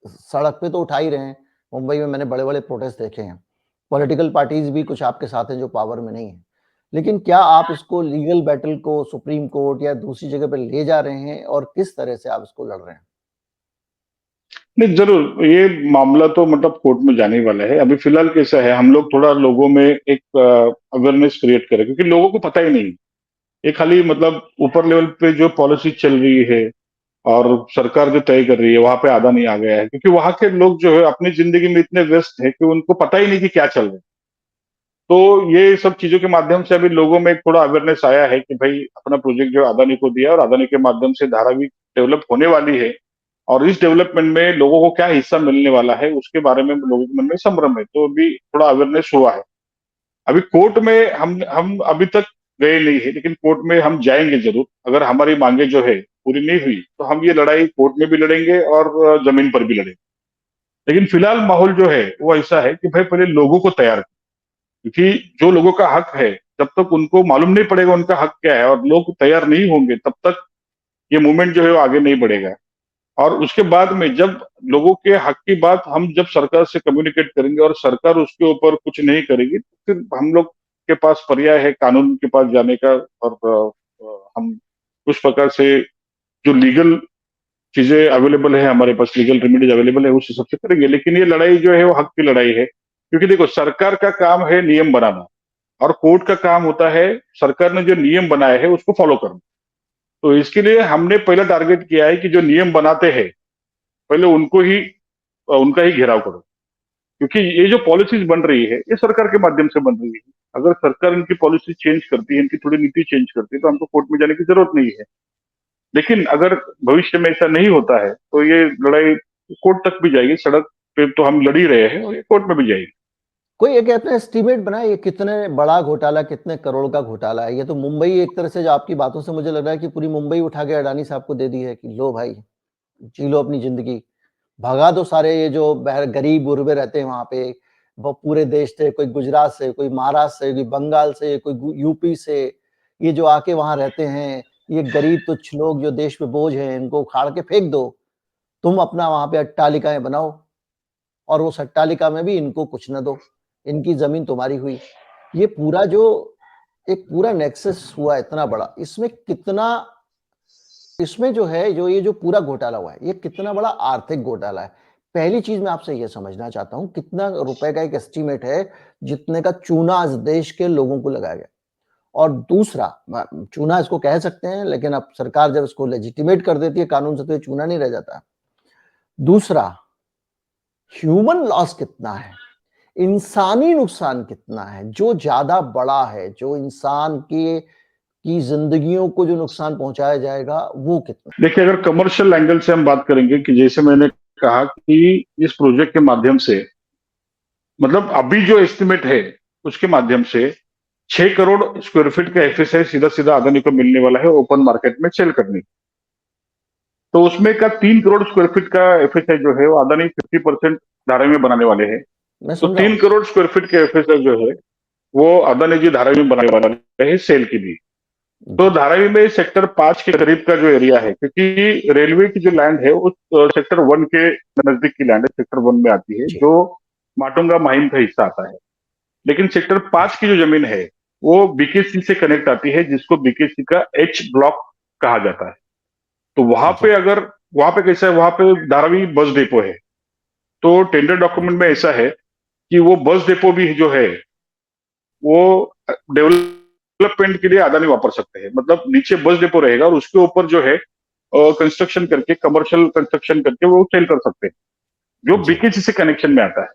सड़क पे तो उठा ही रहे हैं। मुंबई में मैंने बड़े बड़े प्रोटेस्ट देखे हैं, पॉलिटिकल पार्टीज भी कुछ आपके साथ हैं जो पावर में नहीं है। लेकिन क्या आप इसको लीगल बैटल को सुप्रीम कोर्ट या दूसरी जगह पे ले जा रहे हैं, और किस तरह से आप इसको लड़ रहे हैं? नहीं, जरूर ये मामला तो मतलब कोर्ट में जाने वाला है। अभी फिलहाल कैसा है, हम लोग थोड़ा लोगों में एक अवेयरनेस क्रिएट करें, क्योंकि लोगों को पता ही नहीं। ये खाली मतलब ऊपर लेवल पे जो पॉलिसी चल रही है और सरकार जो तय कर रही है, वहां पे आधा नहीं आ गया है, क्योंकि वहां के लोग जो है अपनी जिंदगी में इतने व्यस्त है कि उनको पता ही नहीं कि क्या चल रहा है। तो ये सब चीजों के माध्यम से अभी लोगों में एक थोड़ा अवेयरनेस आया है कि भाई अपना प्रोजेक्ट जो अदानी को दिया और अदानी के माध्यम से धारावी डेवलप होने वाली है, और इस डेवलपमेंट में लोगों को क्या हिस्सा मिलने वाला है उसके बारे में लोगों के मन में संभ्रम है। तो अभी थोड़ा अवेयरनेस हुआ है। अभी कोर्ट में हम अभी तक गए नहीं है, लेकिन कोर्ट में हम जाएंगे जरूर। अगर हमारी मांगे जो है पूरी नहीं हुई, तो हम ये लड़ाई कोर्ट में भी लड़ेंगे और जमीन पर भी लड़ेंगे। लेकिन फिलहाल माहौल जो है वो ऐसा है कि भाई पहले लोगों को तैयार करो, क्योंकि जो लोगों का हक है, जब तक उनको मालूम नहीं पड़ेगा उनका हक क्या है और लोग तैयार नहीं होंगे, तब तक ये मूवमेंट जो है वो आगे नहीं बढ़ेगा। और उसके बाद में जब लोगों के हक की बात हम जब सरकार से कम्युनिकेट करेंगे और सरकार उसके ऊपर कुछ नहीं करेगी, तो फिर हम लोग के पास पर्याय है कानून के पास जाने का। और हम उस प्रकार से जो लीगल चीजें अवेलेबल है हमारे पास, लीगल रेमेडीज अवेलेबल है, उस हिसाब से करेंगे। लेकिन ये लड़ाई जो है वो हक की लड़ाई है, क्योंकि देखो सरकार का काम है नियम बनाना, और कोर्ट का काम होता है सरकार ने जो नियम बनाए हैं उसको फॉलो करना। तो इसके लिए हमने पहला टारगेट किया है कि जो नियम बनाते हैं पहले उनको ही उनका ही घेराव करो, क्योंकि ये जो पॉलिसीज बन रही है ये सरकार के माध्यम से बन रही है। अगर सरकार इनकी पॉलिसी चेंज करती है, इनकी थोड़ी नीति चेंज करती है, तो हमको कोर्ट में जाने की जरूरत नहीं है। लेकिन अगर भविष्य में ऐसा नहीं होता है, तो ये लड़ाई कोर्ट तक भी जाएगी। सड़क पे तो हम लड़ ही रहे हैं और ये कोर्ट में भी जाएगी। कोई एक अपना एस्टिमेट बनाए, ये कितने बड़ा घोटाला, कितने करोड़ का घोटाला है? ये तो मुंबई एक तरह से, जो आपकी बातों से मुझे लग रहा है कि पूरी मुंबई उठा के अडानी साहब को दे दी है कि लो भाई, जी लो अपनी जिंदगी, भगा दो सारे ये जो गरीब गुरबे रहते हैं वहां पे। वो पूरे देश से, कोई गुजरात से, कोई महाराष्ट्र से, कोई बंगाल से, कोई यूपी से, ये जो आके वहां रहते हैं, ये गरीब तुच्छ लोग जो देश पे बोझ है, इनको उखाड़ के फेंक दो। तुम अपना वहां पे अट्टालिकाएं बनाओ, और उस अट्टालिका में भी इनको कुछ न दो, इनकी जमीन तुम्हारी हुई। ये पूरा जो एक पूरा नेक्सस हुआ इतना बड़ा, इसमें कितना, इसमें जो है, जो ये जो पूरा घोटाला हुआ है, ये कितना बड़ा आर्थिक घोटाला है? पहली चीज मैं आपसे यह समझना चाहता हूं, कितना रुपए का एक एस्टीमेट है जितने का चूना इस देश के लोगों को लगाया गया। और दूसरा, चूना इसको कह सकते हैं, लेकिन अब सरकार जब इसको लेजिटिमेट कर देती है कानून से, तो ये चूना नहीं रह जाता। दूसरा, ह्यूमन लॉस कितना है, इंसानी नुकसान कितना है जो ज्यादा बड़ा है, जो इंसान की जिंदगियों को जो नुकसान पहुंचाया जाएगा वो कितना। देखिए, अगर कमर्शियल एंगल से हम बात करेंगे कि जैसे मैंने कहा कि इस प्रोजेक्ट के माध्यम से, मतलब अभी जो एस्टिमेट है उसके माध्यम से 6 करोड़ स्क्वायर फीट का एफएसआई सीधा सीधा अदानी को मिलने वाला है ओपन मार्केट में सेल करने। तो उसमें का 3 करोड़ स्क्वायर फीट का एफएसआई जो है वो अदानी 50% धारावी में बनाने वाले हैं। मैं तो सुन रहा 3 हूं। करोड़ स्क्वायर फीट के एफएसआई जो है वो अदानी जी धारावी में बनाने वाले हैं सेल के लिए। तो धारावी में सेक्टर 5 के करीब का जो एरिया है, क्योंकि रेलवे की जो लैंड है उस सेक्टर 1 के नजदीक की लैंड है, सेक्टर 1 में आती है, जी जो माटुंगा माहिम का हिस्सा आता है। लेकिन सेक्टर 5 की जो जमीन है वो बीकेसी से कनेक्ट आती है, जिसको बीकेसी का एच ब्लॉक कहा जाता है। तो वहां जी पे अगर, वहां पे कैसा है, वहां पे धारावी बस डिपो है। तो टेंडर डॉक्यूमेंट में ऐसा है कि वो बस डिपो भी जो है वो डेवलपमेंट के लिए अदानी वापर सकते हैं। मतलब नीचे बस डिपो रहेगा और उसके ऊपर जो है कंस्ट्रक्शन करके, कमर्शियल कंस्ट्रक्शन करके वो सेल कर सकते हैं, जो जी बीकेसी से कनेक्शन में आता है।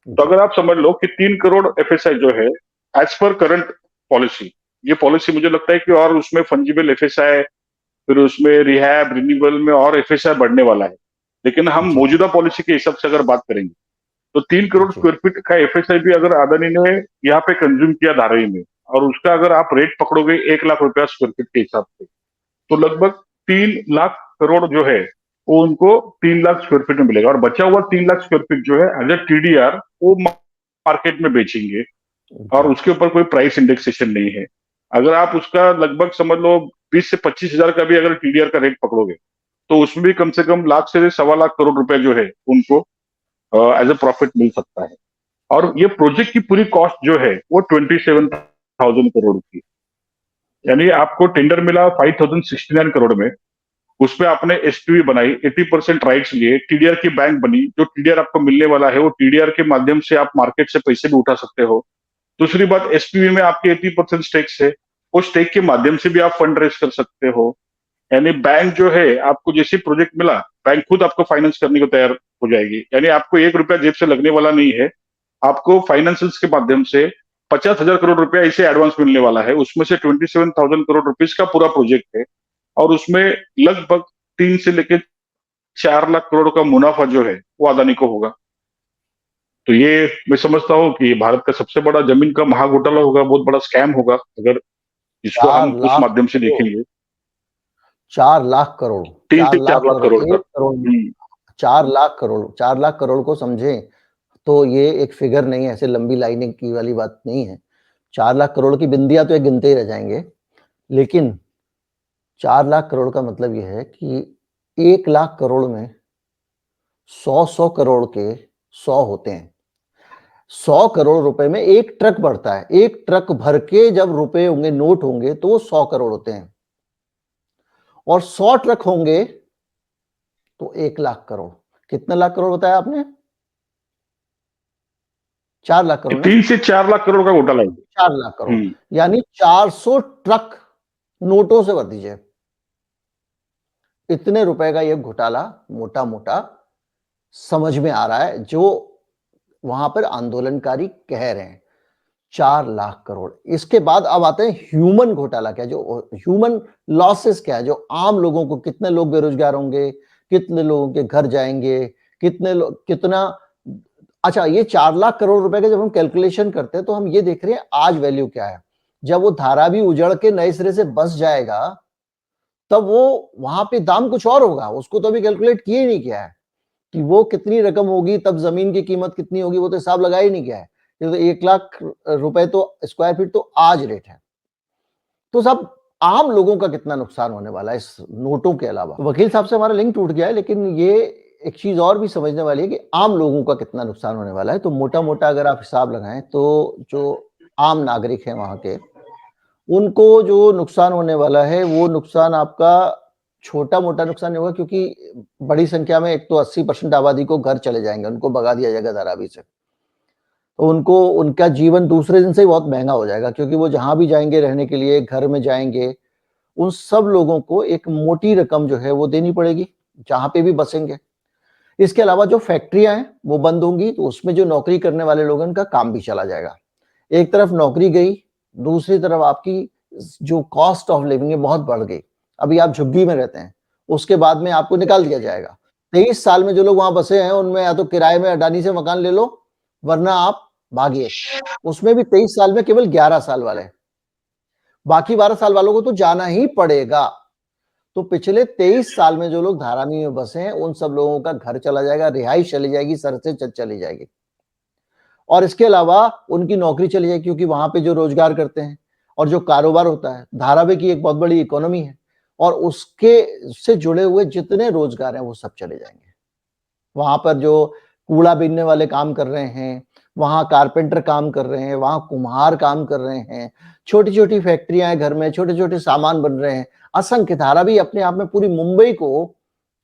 तो जी अगर आप समझ लो कि 3 करोड़ एफएसआई जो है एज पर करंट पॉलिसी, ये पॉलिसी मुझे लगता है कि और उसमें फंजिबल एफएसआई, फिर उसमें रिहैब रिन्यूएबल में और एफएसआई बढ़ने वाला है। लेकिन हम जी मौजूदा पॉलिसी के हिसाब से अगर बात करेंगे तो 3 करोड़ जी स्क्वायर फीट का एफएसआई भी अगर अदानी ने यहाँ पे कंज्यूम किया धारावी में, और उसका अगर आप रेट पकड़ोगे 1 लाख रुपया स्क्वायर फीट के हिसाब से, तो लगभग 3 लाख करोड़ जो है वो उनको 3 लाख स्क्वायर फीट में मिलेगा। और बचा हुआ 3 लाख स्क्वायर फीट जो है एज ए टीडीआर वो मार्केट में बेचेंगे, और जी उसके ऊपर कोई प्राइस इंडेक्सेशन नहीं है। अगर आप उसका लगभग समझ लो 20 से 25 हजार का भी अगर टीडीआर का रेट पकड़ोगे, तो उसमें भी कम से कम लाख से 1.25 लाख करोड़ रुपए जो है उनको एज ए प्रॉफिट मिल सकता है। और ये प्रोजेक्ट की पूरी कॉस्ट जो है वो 27,000 करोड़ की, यानी आपको टेंडर मिला 5,069 करोड़ में, उसमें आपने एसपीवी बनाई, 80% राइट्स लिए, टीडीआर की बैंक बनी, जो टीडीआर आपको मिलने वाला है वो टीडीआर के माध्यम से आप मार्केट से पैसे भी उठा सकते हो। दूसरी बात, एसपीवी में आपके 80% स्टेक्स है, वो स्टेक के माध्यम से भी आप फंड रेज कर सकते हो। यानी बैंक जो है आपको जैसे प्रोजेक्ट मिला, बैंक खुद आपको फाइनेंस करने को तैयार हो जाएगी। यानी आपको 1 रुपया जेब से लगने वाला नहीं है, आपको फाइनेंशियल्स के माध्यम से 50,000 करोड़ रुपया इसे एडवांस मिलने वाला है। उसमें से 27,000 करोड़ रुपीज का पूरा प्रोजेक्ट है, और उसमें लगभग 3 से लेकर 4 लाख करोड़ का मुनाफा जो है वो अदानी को होगा। तो ये मैं समझता हूँ कि भारत का सबसे बड़ा जमीन का महाघोटाला होगा, बहुत बड़ा स्कैम होगा, अगर इसको चार हम उस लाख माध्यम से करोड़ देखेंगे। 4 लाख करोड़, तीन चार से चार लाख लाख करोड़, करोड़ का। 1 करोड़, 4 लाख करोड़, 4 लाख करोड़ को समझें तो ये एक फिगर नहीं है, ऐसे लंबी लाइनें की वाली बात नहीं है। 4 लाख करोड़ की बिंदिया तो एक गिनते ही रह जाएंगे, लेकिन 4 लाख करोड़ का मतलब यह है कि 1 लाख करोड़ में 100 करोड़ के 100 होते हैं। 100 करोड़ रुपए में एक ट्रक बढ़ता है, एक ट्रक भर के जब रुपए होंगे, नोट होंगे, तो वो 100 करोड़ होते हैं। और 100 ट्रक होंगे तो 1 लाख करोड़। कितने लाख करोड़ बताया आपने? 4 लाख करोड़ ना? 3 से 4 लाख करोड़ का घोटाला है। 4 लाख करोड़, यानी 400 ट्रक नोटों से भर दीजिए। इतने रुपए का ये घोटाला मोटा मोटा समझ में आ रहा है, जो वहां पर आंदोलनकारी कह रहे हैं। 4 लाख करोड़। इसके बाद अब आते हैं ह्यूमन घोटाला, क्या जो ह्यूमन लॉसेस क्या है, जो आम लोगों को, कितने लोग बेरोजगार होंगे, कितने लोगों के घर जाएंगे, कितने लोग, कितना। अच्छा, ये 4 लाख करोड़ रुपए का जब हम कैलकुलेशन करते हैं तो हम ये देख रहे हैं आज वैल्यू क्या है। जब वो धारावी उजड़ के नए सिरे से बस जाएगा तब वो वहां पे दाम कुछ और होगा, उसको तो अभी कैलकुलेट किए ही नहीं किया है कि वो कितनी रकम होगी, तब जमीन की कीमत कितनी होगी, वो तो हिसाब लगा ही नहीं किया है। ये तो 1 लाख रुपए तो स्क्वायर फीट तो आज रेट है। तो सब आम लोगों का कितना नुकसान होने वाला है इस नोटों के अलावा। वकील साहब से हमारा लिंक टूट गया है, लेकिन ये एक चीज और भी समझने वाली है कि आम लोगों का कितना नुकसान होने वाला है। तो मोटा मोटा अगर आप हिसाब लगाएं तो जो आम नागरिक हैं वहां के, उनको जो नुकसान होने वाला है वो नुकसान आपका छोटा मोटा नुकसान नहीं होगा, क्योंकि बड़ी संख्या में एक तो 80% आबादी को घर चले जाएंगे, उनको भगा दिया जाएगा धारावी से, तो उनको उनका जीवन दूसरे दिन से ही बहुत महंगा हो जाएगा, क्योंकि वो जहां भी जाएंगे रहने के लिए, घर में जाएंगे, उन सब लोगों को एक मोटी रकम जो है वो देनी पड़ेगी जहां पे भी बसेंगे। इसके अलावा जो फैक्ट्रियां हैं वो बंद होंगी, तो उसमें जो नौकरी करने वाले लोग हैं उनका काम भी चला जाएगा। एक तरफ नौकरी गई, दूसरी तरफ आपकी जो कॉस्ट ऑफ लिविंग है बहुत बढ़ गई। अभी आप झुग्गी में रहते हैं, उसके बाद में आपको निकाल दिया जाएगा। 23 साल में जो लोग वहां बसे हैं उनमें या तो किराए में अडानी से मकान ले लो, वरना आप भागिए। उसमें भी 23 साल में केवल 11 साल वाले, बाकी 12 साल वालों को तो जाना ही पड़ेगा। तो पिछले 23 साल में जो लोग धारावी में बसे हैं उन सब लोगों का घर चला जाएगा, रिहाइश चली जाएगी, सर से चली जाएगी, और इसके अलावा उनकी नौकरी चली जाएगी, क्योंकि वहां पे जो रोजगार करते हैं और जो कारोबार होता है, धारावी की एक बहुत बड़ी इकोनॉमी है, और उसके से जुड़े हुए जितने रोजगार हैं वो सब चले जाएंगे। वहां पर जो कूड़ा बीनने वाले काम कर रहे हैं, वहां कारपेंटर काम कर रहे हैं, वहां कुम्हार काम कर रहे हैं, छोटी छोटी फैक्ट्रियां हैं, घर में छोटे छोटे सामान बन रहे हैं, असंख्य। धारावी अपने आप में पूरी मुंबई को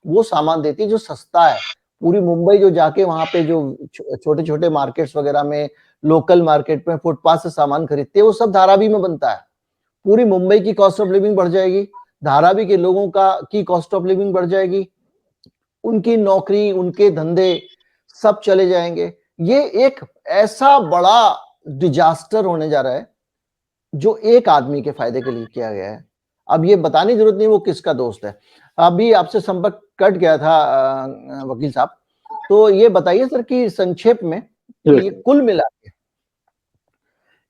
वो सामान देती है जो सस्ता है। पूरी मुंबई जो जाके वहां पे जो छोटे छोटे मार्केट्स वगैरह में, लोकल मार्केट में फुटपाथ से सामान खरीदते हैं, वो सब धारावी में बनता है। पूरी मुंबई की कॉस्ट ऑफ लिविंग बढ़ जाएगी, धारावी के लोगों का की कॉस्ट ऑफ लिविंग बढ़ जाएगी, उनकी नौकरी, उनके धंधे सब चले जाएंगे। ये एक ऐसा बड़ा डिजास्टर होने जा रहा है जो एक आदमी के फायदे के लिए किया गया है। अब ये बताने की जरूरत नहीं वो किसका दोस्त है। अभी आपसे संपर्क कट गया था वकील साहब, तो ये बताइए सर कि संक्षेप में कि ये कुल मिला के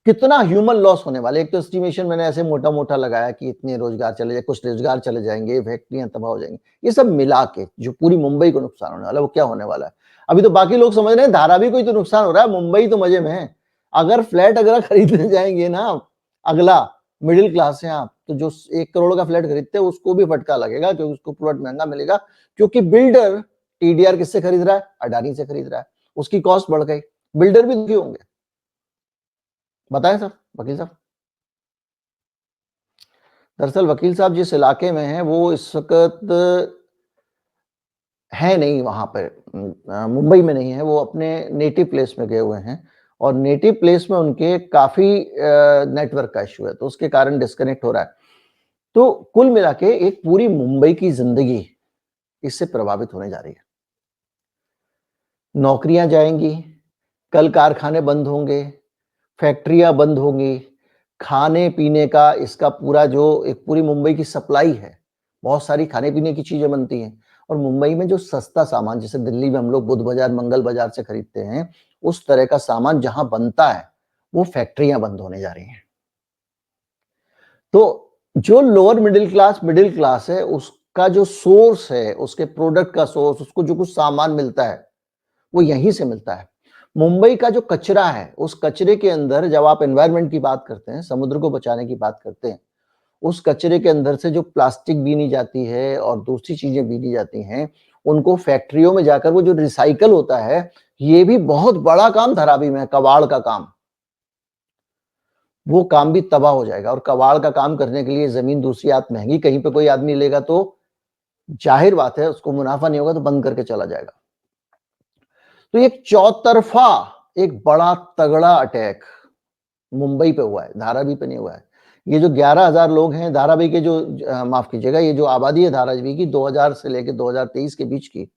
कितना ह्यूमन लॉस होने वाले। एक तो एस्टिमेशन मैंने ऐसे मोटा मोटा लगाया कि इतने रोजगार चले जाए, कुछ रोजगार चले जाएंगे, फैक्ट्रियां तबाह हो जाएंगी, ये सब मिला के जो पूरी मुंबई को नुकसान होने वाला है वो क्या होने वाला है। अभी तो बाकी लोग समझ रहे हैं धारावी को ही तो नुकसान हो रहा है, मुंबई तो मजे में है। अगर फ्लैट अगर खरीदने जाएंगे ना, अगला मिडिल क्लास है आप, तो जो 1 करोड़ का फ्लैट खरीदते हैं उसको भी फटका लगेगा, क्योंकि उसको प्लॉट महंगा मिलेगा, क्योंकि बिल्डर टीडीआर किससे खरीद रहा है, अडानी से खरीद रहा है, उसकी कॉस्ट बढ़ गई, बिल्डर भी दुखी होंगे। बताएं सर वकील साहब। दरअसल वकील साहब जिस इलाके में हैं वो इस वक्त है नहीं वहां पर, मुंबई में नहीं है, वो अपने नेटिव प्लेस में गए हुए हैं, और नेटिव प्लेस में उनके काफी नेटवर्क का इश्यू है, तो उसके कारण डिस्कनेक्ट हो रहा है। तो कुल मिला के एक पूरी मुंबई की जिंदगी इससे प्रभावित होने जा रही है। नौकरियां जाएंगी, कल कारखाने बंद होंगे, फैक्ट्रियां बंद होंगी, खाने पीने का इसका पूरा जो एक पूरी मुंबई की सप्लाई है, बहुत सारी खाने पीने की चीजें बनती हैं, और मुंबई में जो सस्ता सामान, जैसे दिल्ली में हम लोग बुध बाजार मंगल बाजार से खरीदते हैं, उस तरह का सामान जहां बनता है वो फैक्ट्रियां बंद होने जा रही हैं। तो जो लोअर मिडिल क्लास है उसका जो सोर्स है, उसके प्रोडक्ट का सोर्स, उसको जो कुछ सामान मिलता है वो यहीं से मिलता है। मुंबई का जो कचरा है, उस कचरे के अंदर जब आप एनवायरनमेंट की बात करते हैं, समुद्र को बचाने की बात करते हैं, उस कचरे के अंदर से जो प्लास्टिक बीनी जाती है और दूसरी चीजें बीनी जाती हैं, उनको फैक्ट्रियों में जाकर वो जो रिसाइकल होता है, ये भी बहुत बड़ा काम धारावी में है, कबाड़ का काम। वो काम भी तबाह हो जाएगा, और कबाड़ का काम करने के लिए जमीन दूसरी हाथ महंगी कहीं पे कोई आदमी लेगा तो जाहिर बात है उसको मुनाफा नहीं होगा, तो बंद करके चला जाएगा। तो एक चौतरफा एक बड़ा तगड़ा अटैक मुंबई पे हुआ है, धारावी पे नहीं हुआ है। ये जो 11,000 लोग हैं धारावी के, जो माफ कीजिएगा, ये जो आबादी है धारावी की 2000 से लेकर 2023 के बीच की,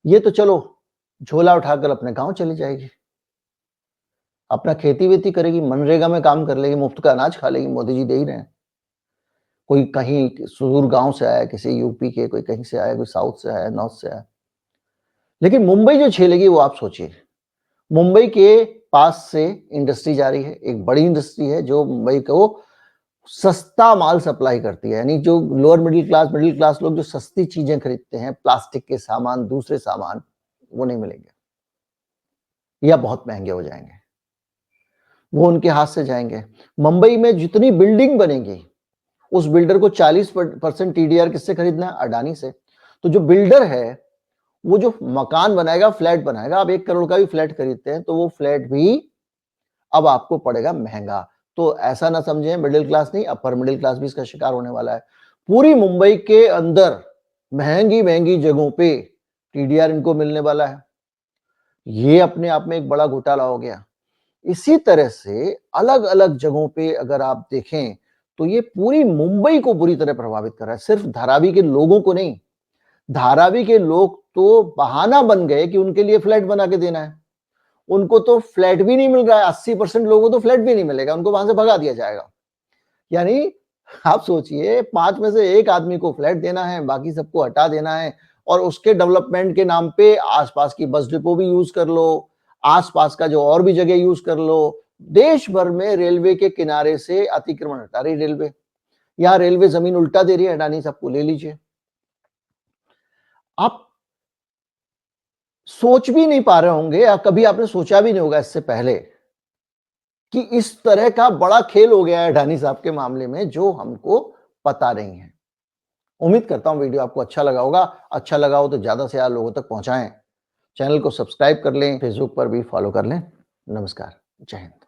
ये तो चलो झोला उठाकर अपने गांव चली जाएगी, अपना खेती वेती करेगी, मनरेगा में काम कर लेगी, मुफ्त का अनाज खा लेगी, मोदी जी दे ही रहे हैं। कोई कहीं सुदूर गांव से आया, किसी यूपी के, कोई कहीं से आया, कोई साउथ से आया, नॉर्थ से आया, लेकिन मुंबई जो झेलेगी वो आप सोचिए। मुंबई के पास से इंडस्ट्री जा रही है, एक बड़ी इंडस्ट्री है जो मुंबई को सस्ता माल सप्लाई करती है, यानी जो लोअर मिडिल क्लास लोग जो सस्ती चीजें खरीदते हैं, प्लास्टिक के सामान, दूसरे सामान, वो नहीं मिलेंगे या बहुत महंगे हो जाएंगे, वो उनके हाथ से जाएंगे। मुंबई में जितनी बिल्डिंग बनेगी उस बिल्डर को 40% टीडीआर किससे खरीदना है, अडानी से। तो जो बिल्डर है वो जो मकान बनाएगा, फ्लैट बनाएगा, आप 1 करोड़ का भी फ्लैट खरीदते हैं तो वो फ्लैट भी अब आपको पड़ेगा महंगा। तो ऐसा ना समझें मिडिल क्लास नहीं, अपर मिडिल क्लास भी इसका शिकार होने वाला है। पूरी मुंबई के अंदर महंगी महंगी जगहों पे टीडीआर इनको मिलने वाला है। ये अपने आप में एक बड़ा घोटाला हो गया। इसी तरह से अलग अलग जगहों पे अगर आप देखें तो ये पूरी मुंबई को बुरी तरह प्रभावित कर रहा है, सिर्फ धारावी के लोगों को नहीं। धारावी के लोग तो बहाना बन गए कि उनके लिए फ्लैट बना के देना है। उनको तो फ्लैट भी नहीं मिल रहा है, 80% लोगों को तो फ्लैट भी नहीं मिलेगा, उनको वहां से भगा दिया जाएगा। यानी आप सोचिए 5 में से 1 आदमी को फ्लैट देना है, बाकी सबको हटा देना है और उसके डेवलपमेंट के नाम पे आसपास की बस डिपो भी यूज कर लो, आसपास का जो और भी जगह यूज कर लो। देश भर में रेलवे के किनारे से अतिक्रमण हटा रही रेलवे। यहाँ रेलवे जमीन उल्टा दे रही है, अडानी सबको ले लीजिए। आप सोच भी नहीं पा रहे होंगे या कभी आपने सोचा भी नहीं होगा इससे पहले कि इस तरह का बड़ा खेल हो गया है अडानी साहब के मामले में जो हमको पता नहीं है। उम्मीद करता हूं वीडियो आपको अच्छा लगा होगा। अच्छा लगा हो तो ज्यादा से ज्यादा लोगों तक पहुंचाएं। चैनल को सब्सक्राइब कर लें, फेसबुक पर भी फॉलो कर लें। नमस्कार, जय हिंद।